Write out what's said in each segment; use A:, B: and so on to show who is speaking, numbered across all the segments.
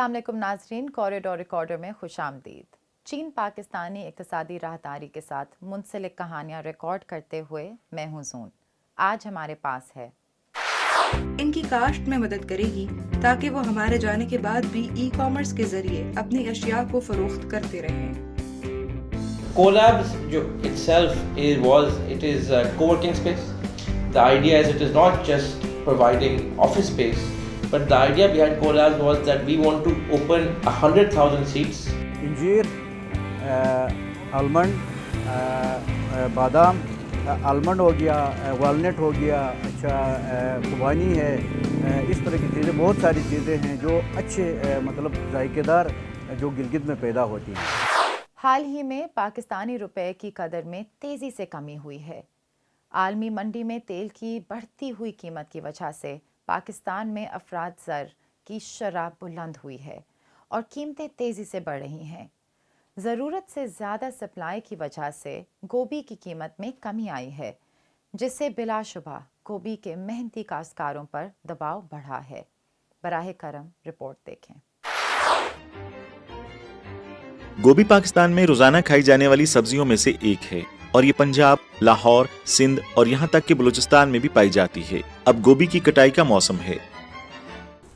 A: अस्सलाम वालेकुम नाजरीन, कॉरिडोर रिकॉर्डर में खुश आमदीद। चीन पाकिस्तानी इक़्तिसादी राहदारी के साथ मुंसलिक कहानियाँ रिकॉर्ड करते हुए मैं हूँ जून। आज हमारे पास है
B: इनकी काश्त में मदद करेगी ताकि वो हमारे जाने के बाद भी ई कॉमर्स के जरिए अपनी अशिया को फरोख्त करते रहें।
C: Collabs itself is a co-working space. The idea is it is not just providing office space, but the idea behind Collabs was that we want to open 100,000 seats.
D: इंजीर, almond, बादाम, almond हो गया, वालनट हो गया, अच्छा खुबानी है, इस तरह की चीज़ें, बहुत सारी चीज़ें हैं जो अच्छे मतलब जायकेदार जो गिलगित में पैदा होती हैं।
A: हाल ही में पाकिस्तानी रुपए की कदर में तेज़ी से कमी हुई है। आलमी मंडी में तेल की बढ़ती हुई कीमत की वजह से पाकिस्तान में अफराद ज़र की शरह बुलंद हुई है और कीमतें तेज़ी से बढ़ रही हैं। ज़रूरत से ज़्यादा सप्लाई की वजह से गोभी की कीमत में कमी आई है, जिससे बिलाशुबा गोभी के मेहनती काश्तकारों पर दबाव बढ़ा है। बराह करम रिपोर्ट देखें।
E: गोभी पाकिस्तान में रोजाना खाई जाने वाली सब्जियों में से एक है और ये पंजाब, लाहौर, सिंध और यहाँ तक कि बलूचिस्तान में भी पाई जाती है। अब गोभी की कटाई का मौसम है,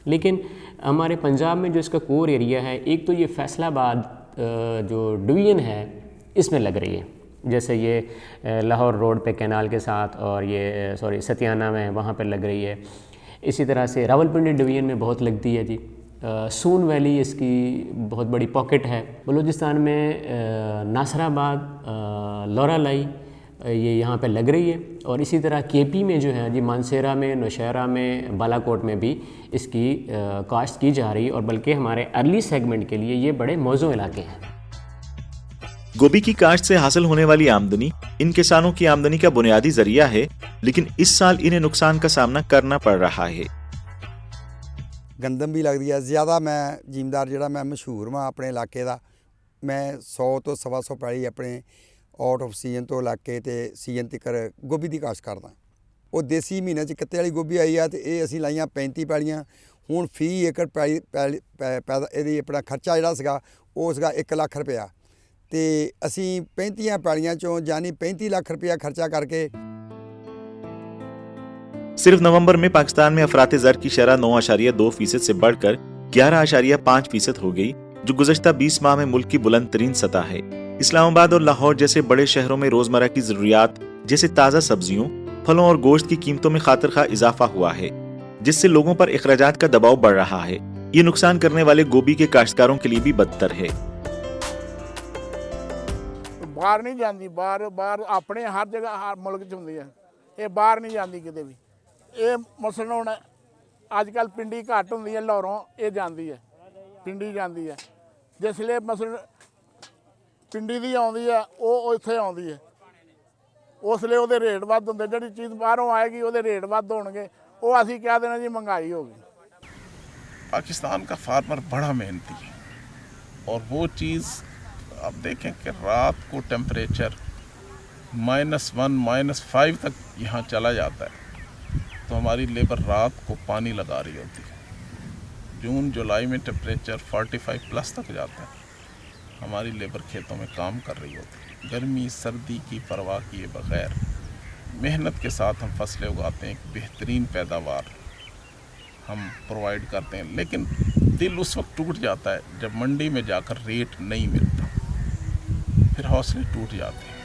F: लेकिन हमारे पंजाब में जो इसका कोर एरिया है, एक तो ये फैसलाबाद जो डिवीज़न है इसमें लग रही है, जैसे ये लाहौर रोड पे कैनाल के साथ, और ये सतियाना में वहाँ पर लग रही है। इसी तरह से रावलपिंडी डिवीज़न में बहुत लगती है जी। सून वैली इसकी बहुत बड़ी पॉकेट है। बलूचिस्तान में नासराबाद, लौरालाई ये यहाँ पे लग रही है, और इसी तरह केपी में जो है जी मानसेरा में, नौशहरा में, बालाकोट में भी इसकी काश्त की जा रही है, और बल्कि हमारे अर्ली सेगमेंट के लिए ये बड़े मौजूद इलाके हैं।
E: गोभी की काश्त से हासिल होने वाली आमदनी इन किसानों की आमदनी का बुनियादी जरिया है, लेकिन इस साल इन्हें नुकसान का सामना करना पड़ रहा है।
G: गंदम भी लगती है ज़्यादा। मैं जिमीदार जिहड़ा मैं मशहूर हाँ अपने इलाके का। मैं 100 तो 125 पैली अपने आउट ऑफ सीजन तो इलाके ते सीजन तक गोभी की काश्त करदा। वो देसी महीने कित्ते वाली गोभी आई है, तो ये असीं लाइयां 35 पैलियां। हुण फी एकड़ पैदा इहदी अपना खर्चा जिहड़ा सीगा वो सीगा 1 लाख रुपया, तो असीं 35 पैलियां चों यानी 35 लाख रुपया खर्चा करके
E: सिर्फ नवंबर में पाकिस्तान में अफरात ज़र की शरह 9.2% से बढ़कर 11.5% हो गई, जो गुज़श्ता 20 माह में मुल्क की बुलंद तरीन सतह है। इस्लामाबाद और लाहौर जैसे बड़े शहरों में रोजमर्रा की जरूरियात जैसे ताज़ा सब्जियों, फलों और गोश्त की कीमतों में खातिर-खा इजाफा हुआ है, जिससे लोगों पर अखराजात का दबाव बढ़ रहा है। ये नुकसान करने वाले गोभी के काश्तकारों के लिए भी बदतर है।
H: बाहर नहीं जाती, बाहर अपने हर जगह हर मुल्क च हुंदी है, ये बाहर नहीं जाती किते भी। ये मसलन हुण अजकल पिंडी घट हुंदी है, लाहौरों ये जाती है, पिंडी जाती है। जिसले मसलन पिंडी दी आउंदी है वो इत्थे आउंदी है, उसले उहदे रेट वध हुंदे। जिहड़ी चीज़ बाहरों आएगी उहदे रेट वध होणगे, वो असीं कह देना जी महंगाई हो गई।
I: पाकिस्तान का फार्मर बड़ा मेहनती है, और वो चीज़ आप देखें कि रात को टेम्परेचर -1, -5 तक यहाँ चला जाता है, तो हमारी लेबर रात को पानी लगा रही होती है। जून जुलाई में टेम्परेचर 45+ तक जाता है, हमारी लेबर खेतों में काम कर रही होती है। गर्मी सर्दी की परवाह किए बगैर मेहनत के साथ हम फसलें उगाते हैं, एक बेहतरीन पैदावार हम प्रोवाइड करते हैं। लेकिन दिल उस वक्त टूट जाता है जब मंडी में जाकर रेट नहीं मिलता, फिर हौसले टूट जाते हैं।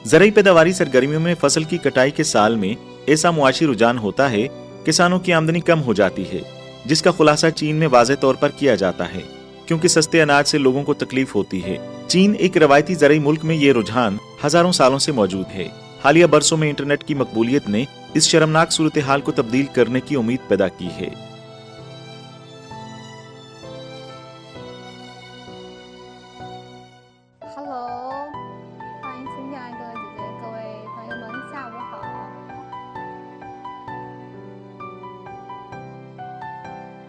E: ज़राई पैदावारी सरगर्मियों में फसल की कटाई के साल में ऐसा मुआशी रुझान होता है, किसानों की आमदनी कम हो जाती है, जिसका खुलासा चीन में वाज़े तौर पर किया जाता है, क्योंकि सस्ते अनाज से लोगों को तकलीफ होती है। चीन एक रवायती ज़राई मुल्क में ये रुझान हजारों सालों से मौजूद है। हालिया बरसों में इंटरनेट की मकबूलियत ने इस शर्मनाक सूरत हाल को तब्दील करने की उम्मीद पैदा की है।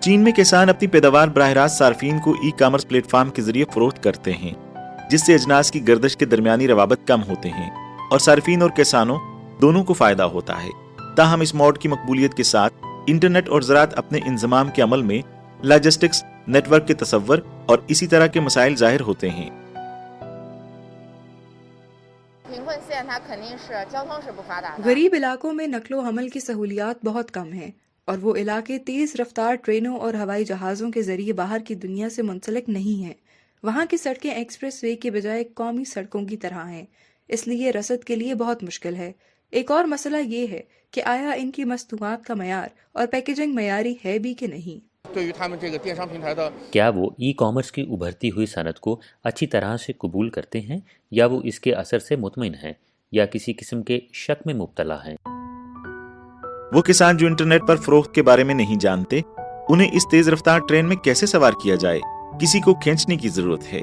E: चीन में किसान अपनी पैदावार बराह रास्त सार्फिन को ई कॉमर्स प्लेटफॉर्म के जरिए फरोख्त करते हैं, जिससे अजनास की गर्दिश के दरमियानी रवाबत कम होते हैं और सार्फिन और किसानों दोनों को फायदा होता है। ताहम इस मॉड की मकबूलियत के साथ इंटरनेट और ज़राअत अपने इंजमाम के अमल में लॉजिस्टिक्स, नेटवर्क के तसव्वुर और इसी तरह के मसाइल जाहिर होते हैं।
B: गरीब इलाकों में नकलो हमल की सहूलियात बहुत कम हैं और वो इलाके तेज़ रफ्तार ट्रेनों और हवाई जहाज़ों के ज़रिए बाहर की दुनिया से मुंसलिक नहीं हैं। वहाँ की सड़कें एक्सप्रेस वे के बजाय कौमी सड़कों की तरह हैं, इसलिए रसद के लिए बहुत मुश्किल है। एक और मसला ये है कि आया इनकी मस्तूआत का मयार और पैकेजिंग मयारी है भी कि नहीं।
J: क्या वो ई कॉमर्स की उभरती हुई सनत को अच्छी तरह से कबूल करते हैं या वो इसके असर से मुतमिन हैं या किसी किस्म के शक में मुब्तला हैं?
E: वो किसान जो इंटरनेट पर फरोख्त के बारे में नहीं जानते, उन्हें इस तेज रफ्तार ट्रेन में कैसे सवार किया जाए, किसी को खींचने की जरूरत है।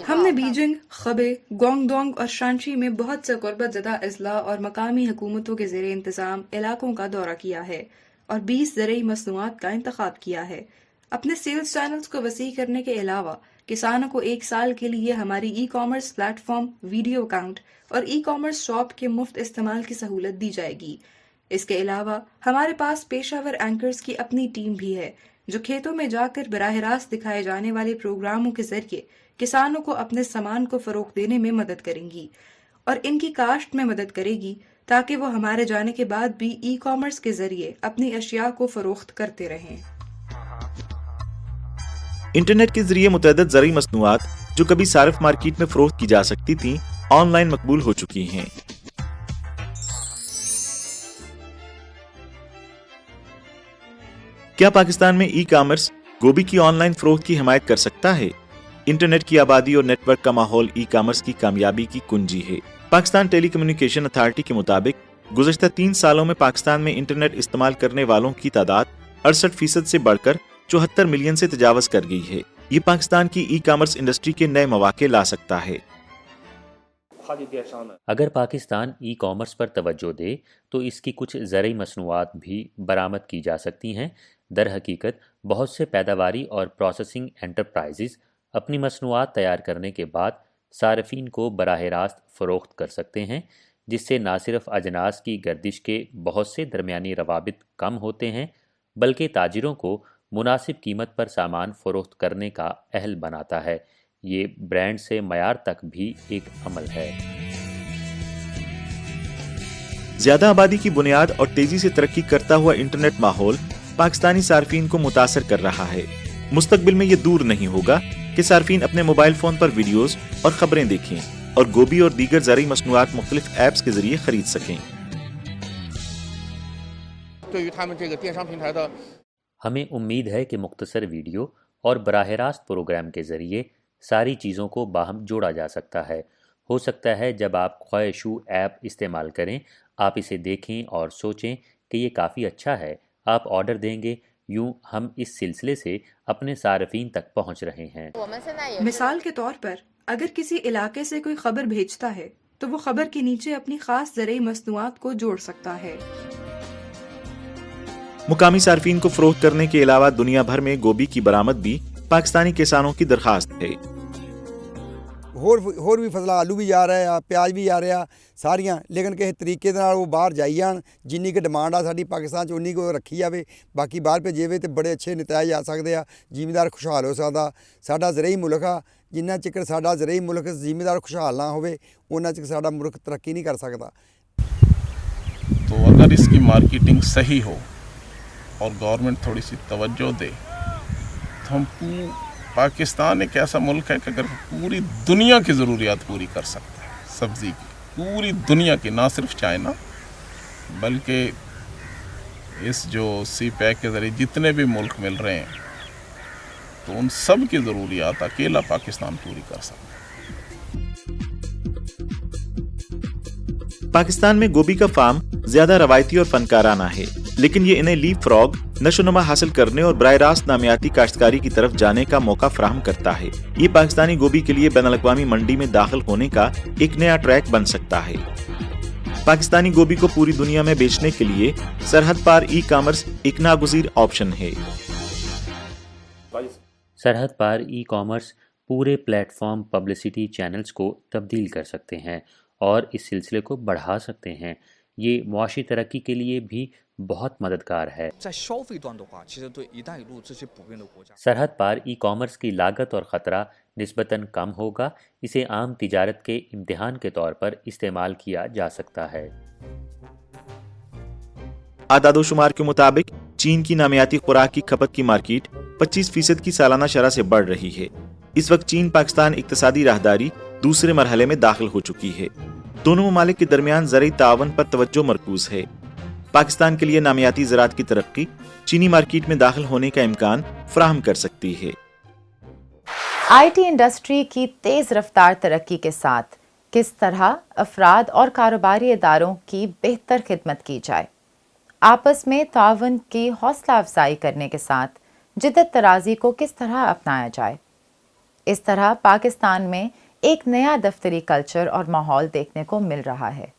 B: हमने बीजिंग, खबे, गोंगडोंग और शांची में बहुत से गुर्बत ज़दा अजला और मकामी हुकूमतों के ज़ेरे इंतज़ाम इलाकों का दौरा किया है और 20 ज़रई मसनूआत का इंतखाब किया है। अपने सेल्स चैनल्स को वसी करने के अलावा किसानों को 1 साल के लिए हमारी e commerce platform, video account और ई कॉमर्स शॉप के मुफ्त इस्तेमाल की सहूलत दी जाएगी। इसके अलावा हमारे पास पेशावर एंकर्स की अपनी टीम भी है जो खेतों में जाकर बराह रास्त दिखाए जाने वाले प्रोग्रामों के जरिए किसानों को अपने सामान को फरोख्त देने में मदद करेंगी और इनकी काश्त में मदद करेगी ताकि वो हमारे जाने के बाद भी ई कॉमर्स के जरिए अपनी अशिया को फरोख्त करते रहें।
E: इंटरनेट के जरिए मुतअद्दिद ज़रई मसनूआत जो कभी सारिफ मार्केट में फरोख्त की जा सकती थी, ऑनलाइन मकबूल हो चुकी हैं। क्या पाकिस्तान में ई कॉमर्स गोभी की ऑनलाइन फरोख्त की हिमायत कर सकता है? इंटरनेट की आबादी और नेटवर्क का माहौल ई कॉमर्स की कामयाबी की कुंजी है। पाकिस्तान टेली कम्युनिकेशन अथॉरिटी के मुताबिक गुज़श्ता 3 सालों में पाकिस्तान में इंटरनेट इस्तेमाल करने वालों की तादाद 68% से बढ़कर 74 मिलियन से तजावज़ कर गई है। ये पाकिस्तान की ई कॉमर्स इंडस्ट्री के नए मौके ला सकता है।
J: अगर पाकिस्तान ई कॉमर्स पर तवज्जो दे तो इसकी कुछ ज़रई मसनूआत भी बरामद की जा सकती हैं। दर हकीकत बहुत से पैदावारी और प्रोसेसिंग एंटरप्राइजेज़ अपनी मसनूआत तैयार करने के बाद सारफीन को बराह रास्त फ़रोख्त कर सकते हैं, जिससे ना सिर्फ अजनास की गर्दिश के बहुत से दरमियानी रवाबित कम होते हैं बल्कि ताजिरों को मुनासिब कीमत पर सामान फ़रोख्त करने का अहल बनाता है। ये ब्रांड से मयार तक भी एक अमल है।
E: ज्यादा आबादी की बुनियाद और तेजी से तरक्की करता हुआ इंटरनेट माहौल पाकिस्तानी सार्फिन को मुतासर कर रहा है। मुस्तकबिल में ये दूर नहीं होगा कि सार्फिन अपने मोबाइल फोन पर वीडियोस और खबरें देखें और गोभी और दीगर ज़रई मसनूआत मुख्तलिफ ऐप्स के जरिए खरीद सकें।
J: हमें उम्मीद है कि मुख्तसर वीडियो और बराह रास्त प्रोग्राम के ज़रिए सारी चीज़ों को बाहम जोड़ा जा सकता है। हो सकता है जब आप ख्वाहिशू ऐप इस्तेमाल करें, आप इसे देखें और सोचें कि ये काफ़ी अच्छा है, आप ऑर्डर देंगे। यूं हम इस सिलसिले से अपने सारफीन तक पहुंच रहे हैं।
B: मिसाल के तौर पर अगर किसी इलाके से कोई खबर भेजता है तो वो खबर के नीचे अपनी खास ज़रई मसनूआत को जोड़ सकता है।
E: मुकामी सार्फिन को फरोख्त करने के अलावा दुनिया भर में गोभी की बरामद भी पाकिस्तानी किसानों की दरखास्त है।
G: ਹੋਰ ਵੀ ਫਸਲਾਂ ਆਲੂ ਵੀ ਜਾ ਰਹੇ ਆ, ਪਿਆਜ਼ ਵੀ ਜਾ ਰਿਹਾ ਸਾਰੀਆਂ, ਲੇਕਿਨ ਕਿਸੇ ਤਰੀਕੇ ਦੇ ਨਾਲ ਉਹ ਬਾਹਰ ਜਾਈ ਜਾਣ। ਜਿੰਨੀ ਕੁ ਡਿਮਾਂਡ ਆ ਸਾਡੀ ਪਾਕਿਸਤਾਨ 'ਚ ਉਨੀ ਕੁ ਰੱਖੀ ਜਾਵੇ, ਬਾਕੀ ਬਾਹਰ ਭੇਜੇ ਤੇ ਬੜੇ ਅੱਛੇ ਨਤੀਜੇ ਆ ਸਕਦੇ ਆ। ਜ਼ਿਮੀਂਦਾਰ ਖੁਸ਼ਹਾਲ ਹੋ ਸਕਦਾ। ਸਾਡਾ ਜ਼ਰਈ ਮੁਲਕ ਆ, ਜਿੰਨਾ ਚਿਰ ਸਾਡਾ ਜ਼ਰਈ ਮੁਲਕ ਜ਼ਿਮੀਂਦਾਰ ਖੁਸ਼ਹਾਲ ਨਾ ਹੋਵੇ ਉਹਨਾਂ ਚਿਰ ਸਾਡਾ ਮੁਲਕ ਤਰੱਕੀ नहीं कर सकता।
I: तो अगर इसकी मार्केटिंग सही हो और गवर्नमेंट थोड़ी सी तवज्जो दे तो हम पाकिस्तान एक ऐसा मुल्क है कि अगर पूरी दुनिया की ज़रूरियात पूरी कर सकता है, सब्ज़ी की पूरी दुनिया की, ना सिर्फ चाइना बल्कि इस जो सी पैक के ज़रिए जितने भी मुल्क मिल रहे हैं तो उन सब की ज़रूरियात अकेला पाकिस्तान पूरी कर सकता है।
E: पाकिस्तान में गोभी का फार्म ज्यादा रवायती और फनकाराना है, लेकिन ये इन्हें लीप फ्रॉग, नशोनुमा हासिल करने और बराह रास्त नामियाती काश्तकारी की तरफ जाने का मौका फराहम करता है। ये पाकिस्तानी गोभी के लिए बैनुल-अक़वामी मंडी में दाखिल होने का एक नया ट्रैक बन सकता है। पाकिस्तानी गोभी को पूरी दुनिया में बेचने के लिए सरहद पार ई कॉमर्स एक नागुज़ीर ऑप्शन है।
J: सरहद पार ई कॉमर्स पूरे प्लेटफॉर्म पब्लिसिटी चैनल्स को तब्दील कर सकते हैं और इस सिलसिले को बढ़ा सकते हैं। ये मुआशी तरक्की के लिए भी बहुत मददगार है।
K: 在消费端的话，其实对“一带一路”这些普遍的国家，
J: सरहद पार ई कॉमर्स की लागत और ख़तरा निस्बतन कम होगा। इसे आम तिजारत के इम्तिहान के तौर पर इस्तेमाल किया जा सकता है।
E: आदादोशुमार के मुताबिक चीन की नामियाती खुराक की खपत की मार्केट 25% की सालाना शरह से बढ़ रही है। इस वक्त चीन पाकिस्तान इक्तिसादी राहदारी दूसरे मरहले में दाखिल हो चुकी है। दोनों ममालिक के दरमियान ज़राई तावन पर तवज्जो मरकूज है। पाकिस्तान के लिए नामियाती ज़राअत की तरक्की चीनी मार्केट में दाखिल होने का इम्कान फराहम कर सकती है।
A: आईटी इंडस्ट्री की तेज रफ्तार तरक्की के साथ किस तरह अफराद और कारोबारी इदारों की बेहतर खिदमत की जाए, आपस में तावन की हौसला अफजाई करने के साथ जिद्दत तराजी को किस तरह अपनाया जाए, इस तरह पाकिस्तान में एक नया दफ्तरी कल्चर और माहौल देखने को मिल रहा है।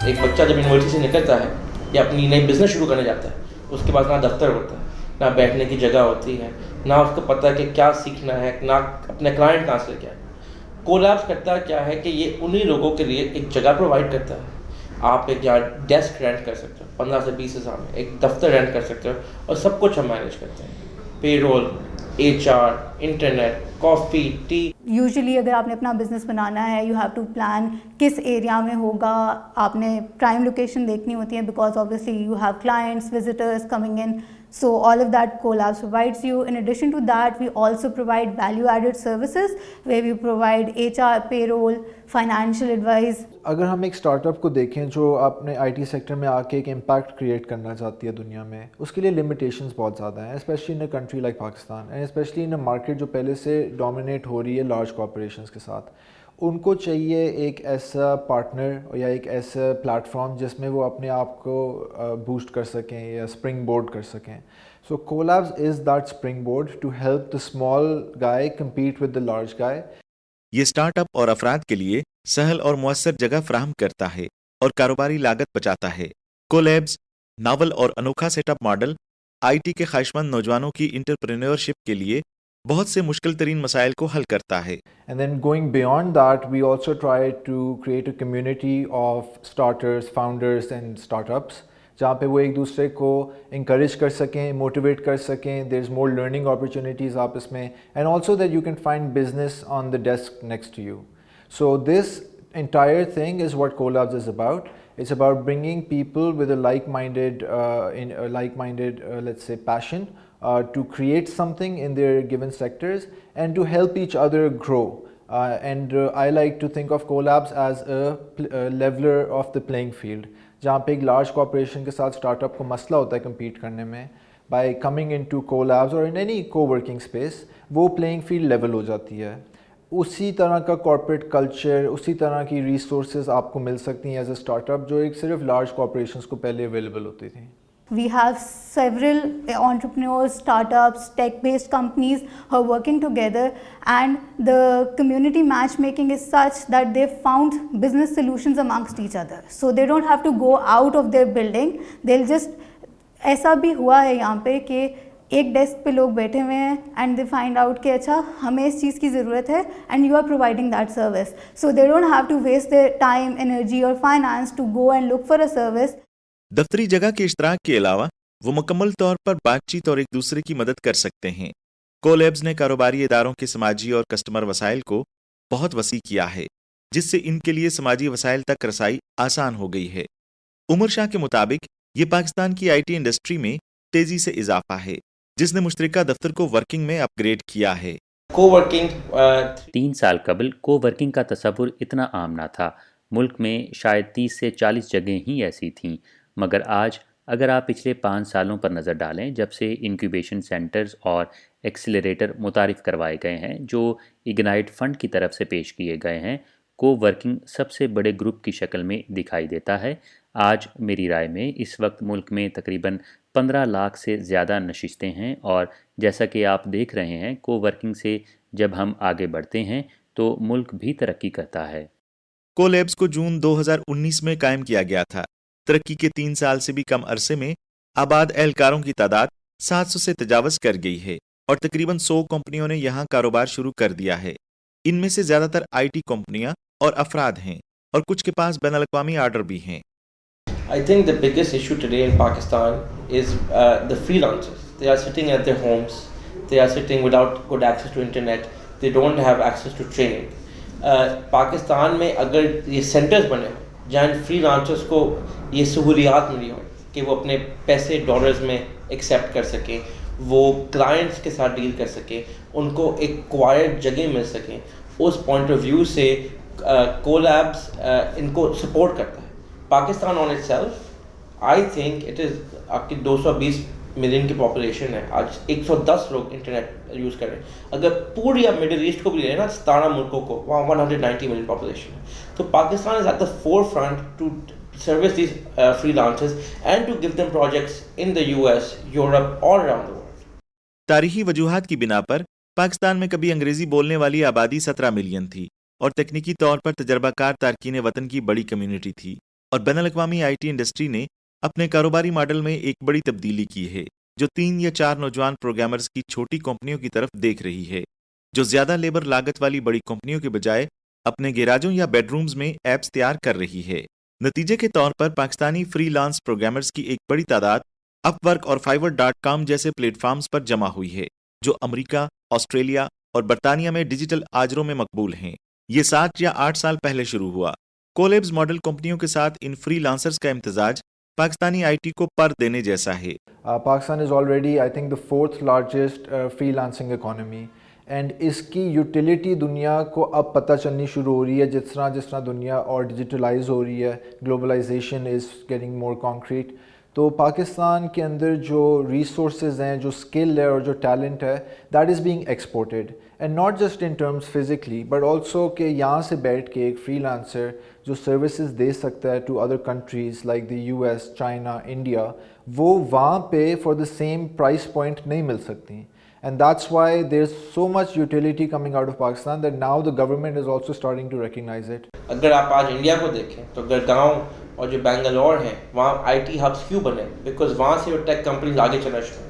C: एक बच्चा जब यूनिवर्सिटी से निकलता है या अपनी नई बिज़नेस शुरू करने जाता है, उसके पास ना दफ्तर होता है, ना बैठने की जगह होती है, ना उसको पता है कि क्या सीखना है, ना अपने क्लाइंट कहाँ से क्या है। कोलैब्स करता क्या है कि ये उन्हीं लोगों के लिए एक जगह प्रोवाइड करता है। आप एक यहाँ डेस्क रेंट कर सकते हो 15 से 20 हज़ार में, एक दफ्तर रेंट कर सकते हो और सब कुछ हम मैनेज करते हैं। Payroll, HR, internet, coffee, T.
L: Usually अगर आपने अपना बिज़नेस बनाना है, यू हैव टू प्लान किस एरिया में होगा, आपने प्राइम लोकेशन देखनी होती है because obviously you have clients, visitors coming in, so all of that Collabs provides you. In addition to that, we also provide value added services where we provide HR, payroll, financial advice.
M: अगर हम एक startup को देखें जो अपने IT sector में आके एक इम्पैक्ट क्रिएट करना चाहती है दुनिया में, उसके लिए लिमिटेशंस बहुत ज़्यादा हैं, specially in a country like Pakistan and specially in a market जो पहले से डोमिनेट हो रही है लार्ज कॉर्पोरेशंस के साथ। उनको चाहिए एक ऐसा पार्टनर या एक ऐसा प्लेटफॉर्म जिसमें वो अपने आप को बूस्ट कर सकें या स्प्रिंग बोर्ड कर सकें। So collabs is that spring board to help the small guy compete with the large guy.
E: ये स्टार्टअप और अफराद के लिए सहल और मुअस्सर जगह फराहम करता है और कारोबारी लागत बचाता है। कोलैब्स नावल और अनोखा सेटअप मॉडल IT के ख्वाहिशमंद नौजवानों की इंटरप्रेन्योरशिप के लिए बहुत से मुश्किल तरीन मसाइल को हल करता है।
M: And then going beyond that, we also try to create a community of starters, founders and startups, जहाँ पे वो एक दूसरे को encourage कर सकें, motivate कर सकें, there's more learning opportunities आपस में, and also that you can find business on the desk next to you. So this entire thing is what Collabs is about. It's about bringing people with a like-minded, let's say, passion to create something in their given sectors and to help each other grow. I like to think of Collabs as a leveler of the playing field. जहाँ पे एक large corporation के साथ startup को मसला होता है compete करने में, by coming into Collabs or in any co-working space, वो playing field level हो जाती है। उसी तरह का कॉर्पोरेट कल्चर, उसी तरह की रिसोर्सेज आपको मिल सकती हैं एज अ स्टार्टअप जो एक सिर्फ लार्ज कॉर्पोरेशंस को पहले अवेलेबल होती थी।
L: We have several entrepreneurs, startups, tech-based companies who are working together, and the community matchmaking is such that they've found business solutions amongst each other. So they don't have to go out of their building. They'll just ऐसा भी हुआ है यहाँ पे कि एक desk पे लोग बैठे हुए हैं एंड दे फाइंड आउट कि अच्छा हमें इस चीज़ की ज़रूरत है and you are providing that service, so they don't have to waste their time, energy और finance to go and look for a service.
E: दफ्तरी जगह के इश्तराक के अलावा वो मुकम्मल तौर पर बातचीत और एक दूसरे की मदद कर सकते हैं। कोलैब्स ने कारोबारी इदारों के समाजी और कस्टमर वसाइल को बहुत वसी किया है, जिससे इनके लिए समाजी वसाइल तक रसाई आसान हो गई है। उमर शाह के मुताबिक ये पाकिस्तान की IT इंडस्ट्री में तेजी से इजाफा है, जिसने मुश्तरका दफ्तर को वर्किंग में अपग्रेड किया है।
C: कोवर्किंग
J: 3 साल कबल कोवर्किंग का तसव्वुर इतना आम ना था। मुल्क में शायद 30 से 40 जगहें ही ऐसी थीं, मगर आज अगर आप पिछले 5 सालों पर नज़र डालें, जब से इंक्यूबेशन सेंटर्स और एक्सीलरेटर मुतारिफ़ करवाए गए हैं जो इग्नाइट फंड की तरफ से पेश किए गए हैं, कोवर्किंग सबसे बड़े ग्रुप की शक्ल में दिखाई देता है। आज मेरी राय में इस वक्त मुल्क में तकरीबन 15 लाख से ज़्यादा नशिस्तें हैं, और जैसा कि आप देख रहे हैं कोवर्किंग से जब हम आगे बढ़ते हैं तो मुल्क भी तरक्की करता है।
E: कोलैब्स को जून 2019 में कायम किया गया था। तरक्की के 3 साल से भी कम अरसे में आबाद एहलकारों की तादाद 700 से तजावज़ कर गई है। और तकरीबन 100 कंपनियों ने यहाँ कारोबार शुरू कर दिया है। इनमें से ज्यादातर आईटी कंपनियां और अफराद हैं और कुछ के पास बैनुल-अक़वामी आर्डर भी हैं।
C: I think the biggest issue today in Pakistan is the freelancers. They are sitting at their homes. They are sitting without good access to internet. They don't have access to training. Pakistan में अगर ये centres बने हो जहाँ freelancers को ये सहूलियात मिली हो कि वो अपने पैसे डॉलर्स में एक्सेप्ट कर सकें, वो क्लाइंट्स के साथ डील कर सकें, उनको एक क्वाइट जगह मिल सकें, उस पॉइंट ऑफ व्यू से कोलैब्स इनको सपोर्ट करता है। Pakistan on itself I think it is आपकी 220 मिलियन की पॉपुलेशन है, आज 110 लोग इंटरनेट यूज़ कर रहे हैं। अगर पूरी आप मिडिल ईस्ट को भी ले ना 17 मुल्कों को, वहाँ 190 मिलियन पॉपुलेशन है। तो Pakistan is at the forefront to service these freelancers and to give them projects in the US, Europe, all around the world.
E: तारीखी वजूहात की बिना पर पाकिस्तान में कभी अंग्रेजी बोलने वाली आबादी 17 मिलियन थी और तकनीकी तौर पर तजर्बाकार तारकीन वतन की बड़ी कम्युनिटी थी। और बैनुल-अक़वामी आईटी इंडस्ट्री ने अपने कारोबारी मॉडल में एक बड़ी तब्दीली की है, जो 3 या 4 नौजवान प्रोग्रामर्स की छोटी कंपनियों की तरफ देख रही है, जो ज्यादा लेबर लागत वाली बड़ी कंपनियों के बजाय अपने गैराजों या बेडरूम्स में ऐप्स तैयार कर रही है। नतीजे के तौर पर पाकिस्तानी फ्रीलांस प्रोग्रामर्स की एक बड़ी तादाद अपवर्क और fiverr.com जैसे प्लेटफॉर्म्स पर जमा हुई है, जो अमेरिका, ऑस्ट्रेलिया और बरतानिया में डिजिटल आजरों में मकबूल हैं। ये 7 या 8 साल पहले शुरू हुआ। कोलैब्स मॉडल कंपनियों के साथ इन फ्रीलांसर्स का इम्तिजाज पाकिस्तानी आईटी को पर देने जैसा है।
M: Pakistan is already, I think, the 4th largest freelancing economy, and इसकी यूटिलिटी दुनिया को अब पता चलनी शुरू हो रही है जिस तरह दुनिया और डिजिटलाइज हो रही है, globalization is getting more concrete. तो पाकिस्तान के अंदर जो रिसोर्सेज हैं, जो स्किल है और जो टैलेंट है, that is being exported, and not just in terms physically but also कि यहाँ से बैठ के एक फ्रीलांसर जो सर्विसेज दे सकता है to other countries like the US, China, India, वो वहाँ पे for the same price point नहीं मिल सकती। And that's why there's so much utility coming out of Pakistan that now the government is also starting to recognize it.
C: अगर आप आज India को देखें तो गुड़गांव और जो बेंगलोर हैं वहाँ आईटी हब्स क्यों बने? बिकॉज वहाँ से वो टेक कंपनीज आगे चलना शुरू हुई।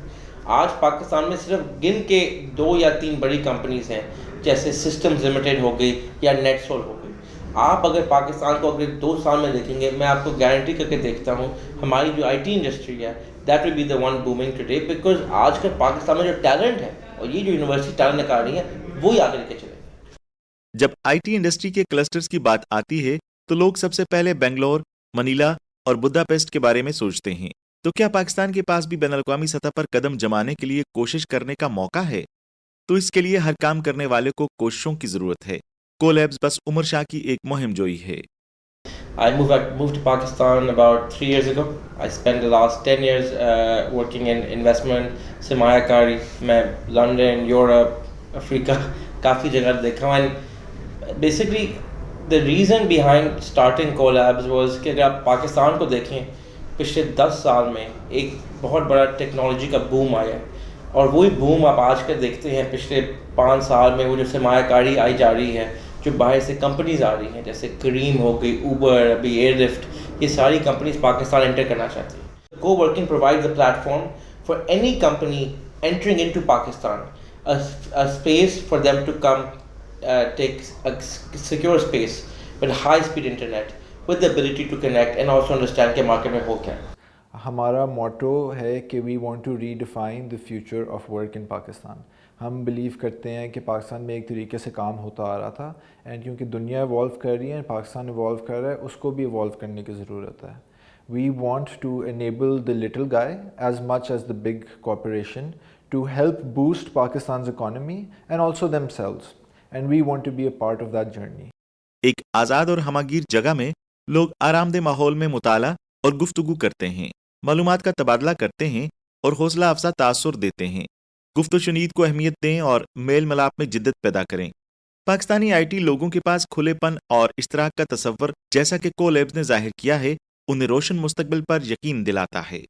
C: आज पाकिस्तान में सिर्फ गिन के 2 या 3 बड़ी कंपनीज हैं, जैसे सिस्टम्स लिमिटेड हो गई या नेटसोल हो गई। आप अगर पाकिस्तान को अगले 2 साल में देखेंगे, मैं आपको गारंटी करके देखता हूँ हमारी जो आईटी इंडस्ट्री है that will be the one booming today, because आजकल पाकिस्तान में जो टैलेंट है और ये जो यूनिवर्सिटी टैलेंट निकाल रही है वो ही आगे लेके चलेंगे।
E: जब आईटी इंडस्ट्री के क्लस्टर्स की बात आती है तो लोग सबसे पहले बेंगलोर, मनीला और बुदापेस्ट के बारे में सोचते हैं। तो क्या पाकिस्तान के पास भी बैनुल-अक़वामी सतह पर कदम जमाने के लिए कोशिश करने का मौका है? तो इसके लिए हर काम करने वाले को कोशिशों की जरूरत है। कोलैब्स बस उमर शाह की एक मुहिम जोई है।
C: I moved to Pakistan about 3 years ago. I spent the last 10 years working in investment, सरमायाकारी। मैं लंदन, यूरोप, अफ्रीका काफ़ी जगह देखा हूँ। And basically the reason behind starting Collabs was कि अगर आप पाकिस्तान को देखें पिछले 10 साल में एक बहुत बड़ा टेक्नोलॉजी का बूम आया है, और वही बूम आप आज के देखते हैं पिछले 5 साल में। वो जो सरमायाकारी आई जा रही है, जो बाहर से कंपनीज आ रही हैं, जैसे करीम हो गई, उबर, अभी एयरलिफ्ट, ये सारी कंपनीज पाकिस्तान एंटर करना चाहती हैं। Co-working provides a platform for any company entering into Pakistan, a space for them to come take a secure space with high-speed internet, with the ability to connect and also understand कि market में हो क्या है।
M: हमारा motto है कि we want to redefine the future of work in Pakistan. हम believe करते हैं कि पाकिस्तान में एक तरीके से काम होता आ रहा था, एंड क्योंकि दुनिया इवॉल्व कर रही है, पाकिस्तान इवॉल्व कर रहा है, उसको भी इवॉल्व करने की ज़रूरत है। We want to enable the little guy as much as the big corporation to help boost Pakistan economy and also themselves, and we want to be a part of that journey.
E: एक आज़ाद और हमागीर जगह में लोग आरामदेह माहौल में मुताला और गुफ्तगू करते हैं, मालूमात का तबादला करते हैं और हौसला अफजा तासुर देते हैं। गुफ्त शुनीद को अहमियत दें और मेल मिलाप में जिद्दत पैदा करें। पाकिस्तानी आईटी लोगों के पास खुलेपन और इश्तराक का तसव्वुर, जैसा कि कोलैब्स ने जाहिर किया है, उन्हें रोशन मुस्तकबिल पर यकीन दिलाता है।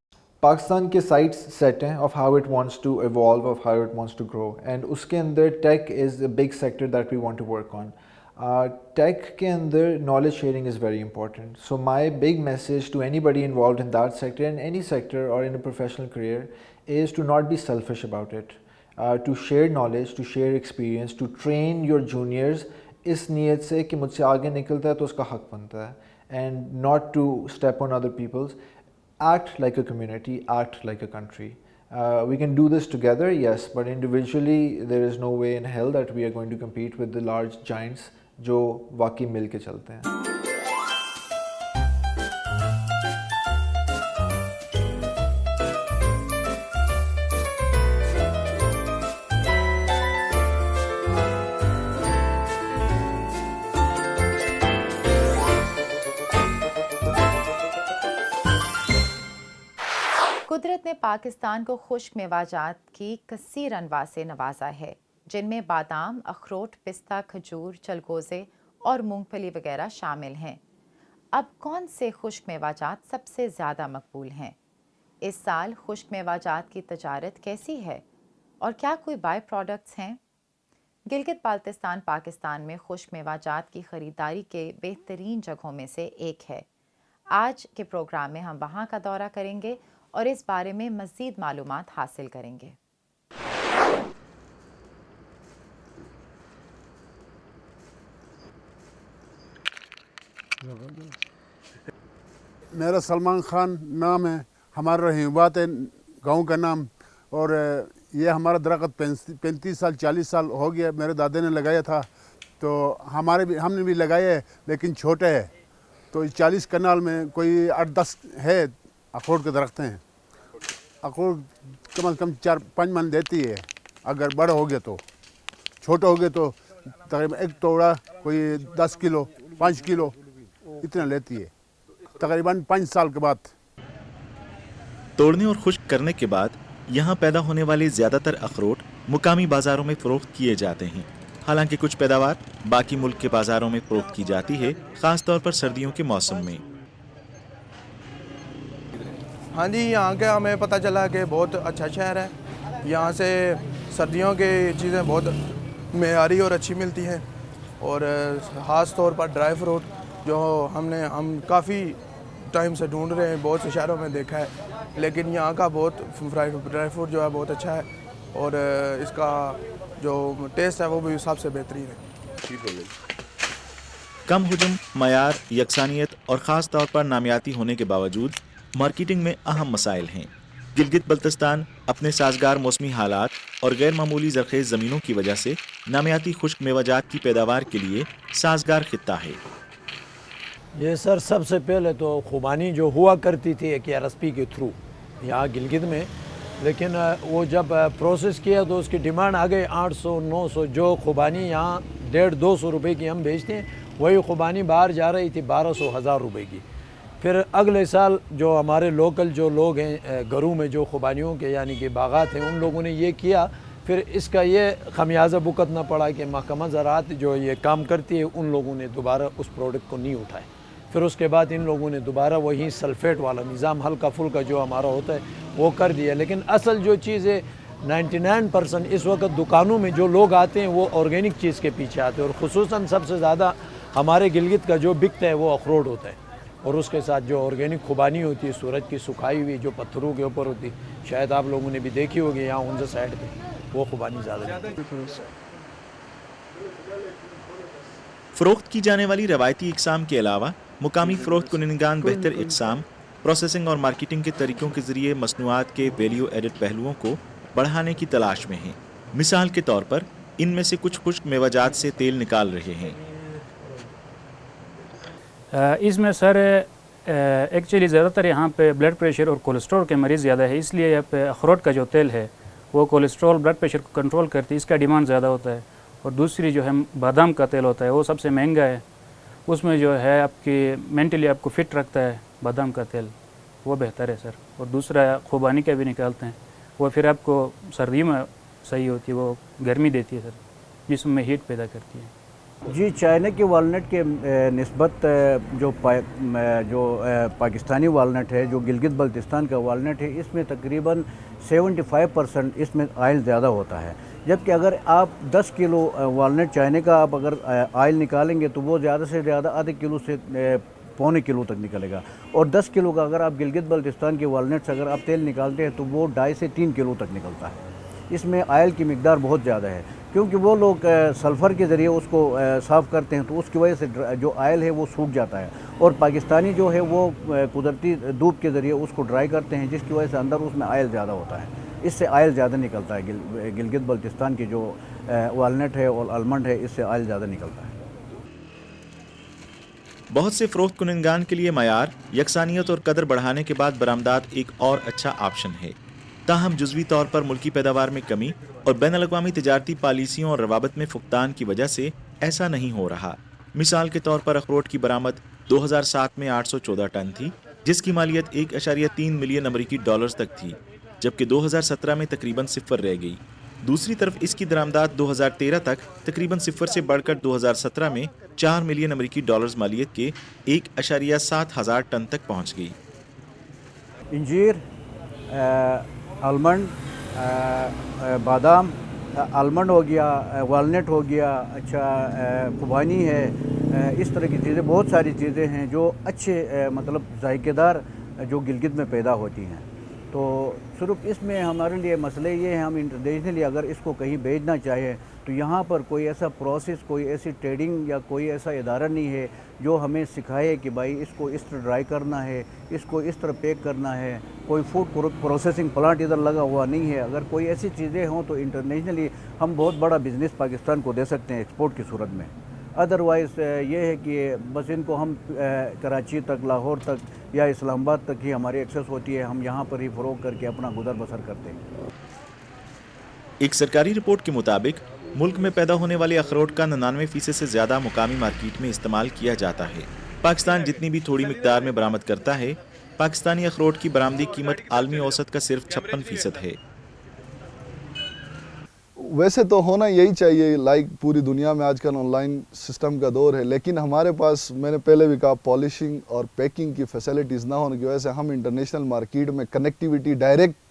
M: पाकिस्तान के साइट्स सेट हैं of how it wants to evolve, of how it wants to grow, and उसके अंदर tech is a big sector that we want to work on. Tech के अंदर knowledge sharing is very important. So my big message to anybody involve in that sector, in any sector और in a professional career, is to not be selfish about it. to share knowledge, to share experience, to train your juniors اس نیت سے کہ مجھ سے آگے نکلتا ہے تو اس کا حق بنتا ہے, and not to step on other people's. Act like a community, act like a country. We can do this together, yes, but individually there is no way in hell that we are going to compete with the large giants جو واقعی مل کے چلتے ہیں.
A: قدرت نے پاکستان کو خشک میوہ جات کی کثیر انواع سے نوازا ہے جن میں بادام، اخروٹ، پستہ، کھجور، چلگوزے اور مونگ پھلی وغیرہ شامل ہیں. اب کون سے خشک میوہ جات سب سے زیادہ مقبول ہیں؟ اس سال خشک میوہ جات کی تجارت کیسی ہے اور کیا کوئی بائی پروڈکٹس ہیں؟ گلگت بالتستان پاکستان میں خشک میوہ جات کی خریداری کے بہترین جگہوں میں سے ایک ہے. آج کے پروگرام میں ہم وہاں کا دورہ کریں گے اور اس بارے میں مزید معلومات حاصل کریں گے.
H: میرا سلمان خان نام ہے, ہمارا رحیم آباد ہے گاؤں کا نام, اور یہ ہمارا درخت 35 سال 40 سال ہو گیا, میرے دادے نے لگایا تھا تو ہم نے بھی لگایا ہے لیکن چھوٹے ہے. تو 40 کنال میں کوئی 8-10 ہے اخروٹ کے درخت ہیں. اخروٹ کم از کم 4-5 من دیتی ہے اگر بڑا ہو گیا تو, چھوٹا ہو گیا تو تقریباً ایک توڑا کوئی 10 کلو 5 کلو اتنا لیتی ہے تقریباً 5 سال کے بعد.
E: توڑنے اور خشک کرنے کے بعد یہاں پیدا ہونے والے زیادہ تر اخروٹ مقامی بازاروں میں فروخت کیے جاتے ہیں. حالانکہ کچھ پیداوار باقی ملک کے بازاروں میں فروخت کی جاتی ہے, خاص طور پر سردیوں کے موسم میں.
N: ہاں جی, یہاں کا ہمیں پتہ چلا کہ بہت اچھا شہر ہے. یہاں سے سردیوں کی چیزیں بہت معیاری اور اچھی ملتی ہیں, اور خاص طور پر ڈرائی فروٹ جو ہم کافی ٹائم سے ڈھونڈ رہے ہیں, بہت سے شہروں میں دیکھا ہے, لیکن یہاں کا بہت ڈرائی فروٹ جو ہے بہت اچھا ہے, اور اس کا جو ٹیسٹ ہے وہ بھی سب سے بہترین ہے.
E: کم حجم, معیار, یکسانیت اور خاص طور پر نامیاتی ہونے کے باوجود مارکیٹنگ میں اہم مسائل ہیں. گلگت بلتستان اپنے سازگار موسمی حالات اور غیر معمولی زرخیز زمینوں کی وجہ سے نامیاتی خشک میوہ جات کی پیداوار کے لیے سازگار خطہ ہے.
O: یہ سر سب سے پہلے تو خوبانی جو ہوا کرتی تھی ایک RSP کے تھرو یہاں گلگت میں, لیکن وہ جب پروسیس کیا تو اس کی ڈیمانڈ آ گئی 800-900. جو خوبانی یہاں 150-200 روپے کی ہم بیچتے ہیں وہی خوبانی باہر جا رہی تھی 1200-1000 روپے کی. پھر اگلے سال جو ہمارے لوکل جو لوگ ہیں گھروں میں جو خوبانیوں کے یعنی کہ باغات ہیں ان لوگوں نے یہ کیا, پھر اس کا یہ خمیازہ بھگتنا پڑا کہ محکمہ زراعت جو یہ کام کرتی ہے ان لوگوں نے دوبارہ اس پروڈکٹ کو نہیں اٹھائے. پھر اس کے بعد ان لوگوں نے دوبارہ وہی سلفیٹ والا نظام ہلکا پھلکا جو ہمارا ہوتا ہے وہ کر دیا. لیکن اصل جو چیز ہے 99% اس وقت دکانوں میں جو لوگ آتے ہیں وہ آرگینک چیز کے پیچھے آتے ہیں, اور خصوصاً سب سے زیادہ ہمارے گلگت کا جو بکتا ہے وہ اخروٹ ہوتا ہے, اور اس کے ساتھ جو آرگینک خوبانی ہوتی ہے سورج کی سکھائی ہوئی جو پتھروں کے اوپر ہوتی, شاید آپ لوگوں نے بھی دیکھی ہوگی یہاں اونزا سائڈ پہ, وہ خوبانی زیادہ.
E: فروخت کی جانے والی روایتی اقسام کے علاوہ مقامی فروخت کنندگان بہتر اقسام, پروسیسنگ اور مارکیٹنگ کے طریقوں کے ذریعے مصنوعات کے ویلیو ایڈڈ پہلوؤں کو بڑھانے کی تلاش میں ہیں. مثال کے طور پر ان میں سے کچھ خشک میوہ جات سے تیل نکال رہے ہیں.
P: اس میں سر ایکچولی زیادہ تر یہاں پہ بلڈ پریشر اور کولیسٹرول کے مریض زیادہ ہے, اس لیے یہاں پہ اخروٹ کا جو تیل ہے وہ کولیسٹرول بلڈ پریشر کو کنٹرول کرتی ہے, اس کا ڈیمانڈ زیادہ ہوتا ہے. اور دوسری جو ہے بادام کا تیل ہوتا ہے وہ سب سے مہنگا ہے, اس میں جو ہے آپ کی مینٹلی آپ کو فٹ رکھتا ہے بادام کا تیل, وہ بہتر ہے سر. اور دوسرا خوبانی کا بھی نکالتے ہیں, وہ پھر آپ کو سردی میں صحیح ہوتی ہے, وہ گرمی دیتی ہے سر, جسم میں ہیٹ پیدا کرتی ہے.
D: جی, چائنا کے والنٹ کے نسبت جو پاکستانی والنٹ ہے, جو گلگت بلتستان کا والنٹ ہے, اس میں تقریباً 75% اس میں آئل زیادہ ہوتا ہے. جبکہ اگر آپ 10 کلو والنٹ چائنا کا آپ اگر آئل نکالیں گے تو وہ زیادہ سے زیادہ آدھے کلو سے پونے کلو تک نکلے گا, اور 10 کلو کا اگر آپ گلگت بلتستان کے والنٹ سے اگر آپ تیل نکالتے ہیں تو وہ 2.5 سے 3 کلو تک نکلتا ہے. اس میں آئل کی مقدار بہت زیادہ ہے، کیونکہ وہ لوگ سلفر کے ذریعے اس کو صاف کرتے ہیں تو اس کی وجہ سے جو آئل ہے وہ سوکھ جاتا ہے، اور پاکستانی جو ہے وہ قدرتی دھوپ کے ذریعے اس کو ڈرائی کرتے ہیں، جس کی وجہ سے اندر اس میں آئل زیادہ ہوتا ہے، اس سے آئل زیادہ نکلتا ہے۔ گلگت بلتستان کی جو والنٹ ہے اور آلمنڈ ہے، اس سے آئل زیادہ نکلتا ہے۔
E: بہت سے فروخت کنندگان کے لیے معیار، یکسانیت اور قدر بڑھانے کے بعد برآمدات ایک اور اچھا آپشن ہے، تاہم جزوی طور پر ملکی پیداوار میں کمی اور بین الاقوامی تجارتی پالیسیوں اور روابط میں فقدان کی وجہ سے ایسا نہیں ہو رہا۔ مثال کے طور پر اخروٹ کی برآمد 2007 میں 814 ٹن تھی، جس کی مالیت 1.3 ملین امریکی ڈالرز تک تھی، جبکہ 2017 میں تقریباً صفر رہ گئی۔ دوسری طرف اس کی درآمدات 2013 تک تقریباً صفر سے بڑھ کر 2017 میں 4 ملین امریکی ڈالرز مالیت کے 1.7 ہزار ٹن تک پہنچ گئی۔
D: انجیر، آلمنڈ، بادام، آلمنڈ ہو گیا، والنٹ ہو گیا، اچھا خوبانی ہے، اس طرح کی چیزیں، بہت ساری چیزیں ہیں جو اچھے مطلب ذائقے دار جو گلگت میں پیدا ہوتی ہیں۔ تو صرف اس میں ہمارے لیے مسئلے یہ ہیں، ہم انٹرنیشنلی اگر اس کو کہیں بھیجنا چاہیں تو یہاں پر کوئی ایسا پروسیس، کوئی ایسی ٹریڈنگ یا کوئی ایسا ادارہ نہیں ہے جو ہمیں سکھائے کہ بھائی اس کو اس طرح ڈرائی کرنا ہے، اس کو اس طرح پیک کرنا ہے۔ کوئی فوڈ پروسیسنگ پلانٹ ادھر لگا ہوا نہیں ہے۔ اگر کوئی ایسی چیزیں ہوں تو انٹرنیشنلی ہم بہت بڑا بزنس پاکستان کو دے سکتے ہیں ایکسپورٹ کی صورت میں۔ ادروائز یہ ہے کہ بس ان کو ہم کراچی تک، لاہور تک یا اسلام آباد تک ہی ہماری ایکسیس ہوتی ہے، ہم یہاں پر ہی فروغ کر کے اپنا گزر بسر کرتے ہیں۔
E: ایک سرکاری رپورٹ کے مطابق ملک میں پیدا ہونے والے اخروٹ کا 99% سے زیادہ مقامی مارکیٹ میں استعمال کیا جاتا ہے۔ پاکستان جتنی بھی تھوڑی مقدار میں برآمد کرتا ہے، پاکستانی اخروٹ کی برآمدی قیمت عالمی اوسط کا صرف 56% ہے۔
Q: ویسے تو ہونا یہی چاہیے، پوری دنیا میں آج کل آن لائن سسٹم کا دور ہے، لیکن ہمارے پاس، میں نے پہلے بھی کہا، پالشنگ اور پیکنگ کی فیسلٹیز نہ ہونے کی وجہ سے ہم انٹرنیشنل مارکیٹ میں connectivity direct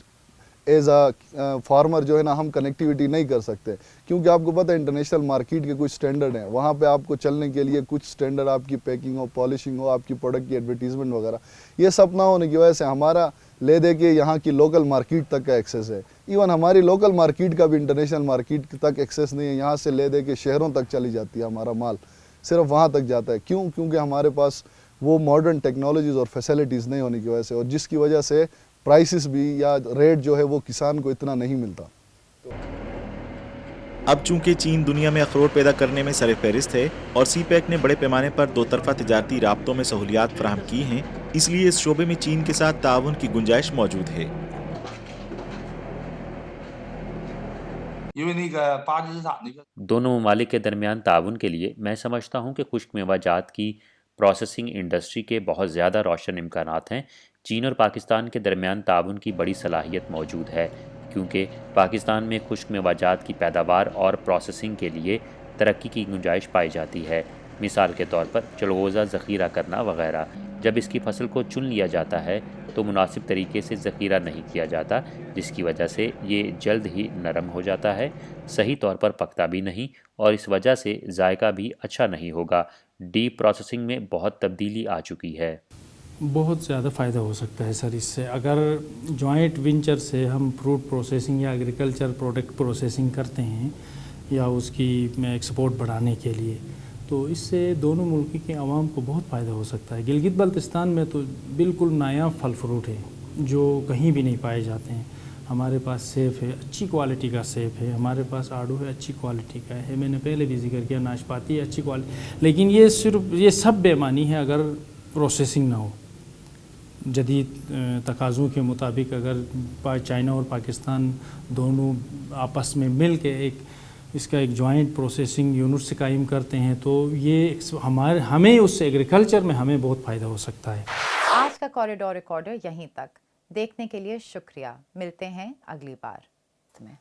Q: as a farmer جو ہے نا، ہم کنیکٹیویٹی نہیں کر سکتے، کیونکہ آپ کو پتہ ہے انٹرنیشنل مارکیٹ کے کچھ سٹینڈرڈ ہیں، وہاں پہ آپ کو چلنے کے لیے کچھ سٹینڈرڈ، آپ کی پیکنگ ہو، پالشنگ ہو، آپ کی پروڈکٹ کی ایڈورٹیزمنٹ وغیرہ، یہ سب نہ ہونے کی وجہ سے ہمارا لے دے کے یہاں کی لوکل مارکیٹ تک کا ایکسیس ہے۔ ایون ہماری لوکل مارکیٹ کا بھی انٹرنیشنل مارکیٹ تک ایکسیس نہیں ہے، یہاں سے لے دے کے شہروں تک چلی جاتی ہے، ہمارا مال صرف وہاں تک جاتا ہے۔ کیوں؟ کیونکہ ہمارے پاس وہ ماڈرن ٹیکنالوجیز اور فیسلٹیز نہیں ہونے کی وجہ سے، اور جس کی وجہ سے پرائسز بھی یا ریٹ جو ہے وہ کسان کو اتنا نہیں ملتا۔
E: اب چونکہ چین دنیا میں اخروٹ پیدا کرنے میں سر فہرست ہے اور سی پیک نے بڑے پیمانے پر دو طرفہ تجارتی رابطوں میں سہولیات فراہم کی ہیں، اس لیے اس شعبے میں چین کے ساتھ تعاون کی گنجائش موجود ہے۔
J: دونوں ممالک کے درمیان تعاون کے لیے میں سمجھتا ہوں کہ خشک میوہ جات کی پروسیسنگ انڈسٹری کے بہت زیادہ روشن امکانات ہیں۔ چین اور پاکستان کے درمیان تعاون کی بڑی صلاحیت موجود ہے، کیونکہ پاکستان میں خشک میوہ جات کی پیداوار اور پروسیسنگ کے لیے ترقی کی گنجائش پائی جاتی ہے۔ مثال کے طور پر چلغوزہ ذخیرہ کرنا وغیرہ۔ جب اس کی فصل کو چن لیا جاتا ہے تو مناسب طریقے سے ذخیرہ نہیں کیا جاتا، جس کی وجہ سے یہ جلد ہی نرم ہو جاتا ہے، صحیح طور پر پکتا بھی نہیں، اور اس وجہ سے ذائقہ بھی اچھا نہیں ہوگا۔ ڈیپ پروسیسنگ میں بہت تبدیلی آ چکی ہے۔
P: بہت زیادہ فائدہ ہو سکتا ہے سر اس سے، اگر جوائنٹ وینچر سے ہم فروٹ پروسیسنگ یا ایگریکلچر پروڈکٹ پروسیسنگ کرتے ہیں یا اس کی ایکسپورٹ بڑھانے کے لیے، تو اس سے دونوں ملک کے عوام کو بہت فائدہ ہو سکتا ہے۔ گلگت بلتستان میں تو بالکل نایاب پھل فروٹ ہے جو کہیں بھی نہیں پائے جاتے ہیں۔ ہمارے پاس سیب ہے، اچھی کوالٹی کا سیب ہے، ہمارے پاس آڑو ہے، اچھی کوالٹی کا ہے، میں نے پہلے بھی ذکر کیا ناشپاتی ہے، اچھی کوالٹی، لیکن یہ سب بے معنی ہے اگر پروسیسنگ نہ ہو۔ جدید تقاضوں کے مطابق اگر چائنا اور پاکستان دونوں آپس میں مل کے اس کا ایک جوائنٹ پروسیسنگ یونٹ سے قائم کرتے ہیں تو یہ ہمیں اس سے ایگریکلچر میں ہمیں بہت فائدہ ہو سکتا ہے۔
A: آج کا کوریڈور ریکارڈر یہیں تک، دیکھنے کے لیے شکریہ، ملتے ہیں اگلی بار میں۔